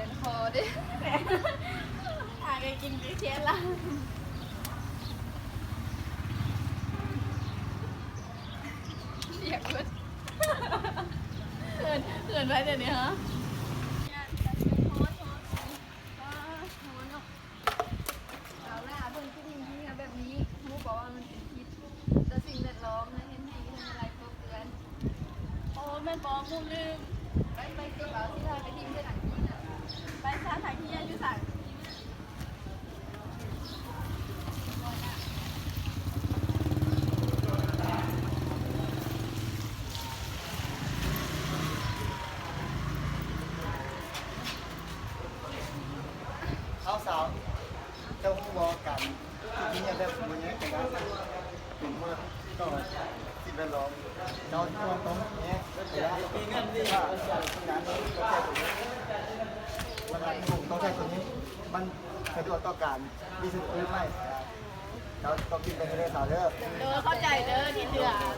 นคอดิอาจจะกินดิเชียนละอยากเกินเกินไปเดี๋ยวนี้ฮะเอาหน้าเพิ่งที่ดินแบบนี้มูบอกว่ามันเป็นพิษแต่สิ่งแวดล้อมนะเห็นให้ทำอะไรครบเดือนโอ้แม่บอกมูลืมไปเก็บเอาที่เราไปทิ้งที่หลังที่น่ะไปซาถ่ายที่ยังอยู่สั่งเอาสาวเจ้าผู้บอกกันที่นี่แบบนี้กันได้ถึงเมื่อก็สิ่งแวดล้อมเจ้าที่ตรงนี้มีเงินดีงานนี้ก็แค่ตรงนี้มันถูกต้องแค่ตรงนี้มันสะดวกต่อการมีสะดวกหรือไม่เราต้องกินไปเรื่อยๆต่อเด้อ เข้าใจเด้อที่เดือด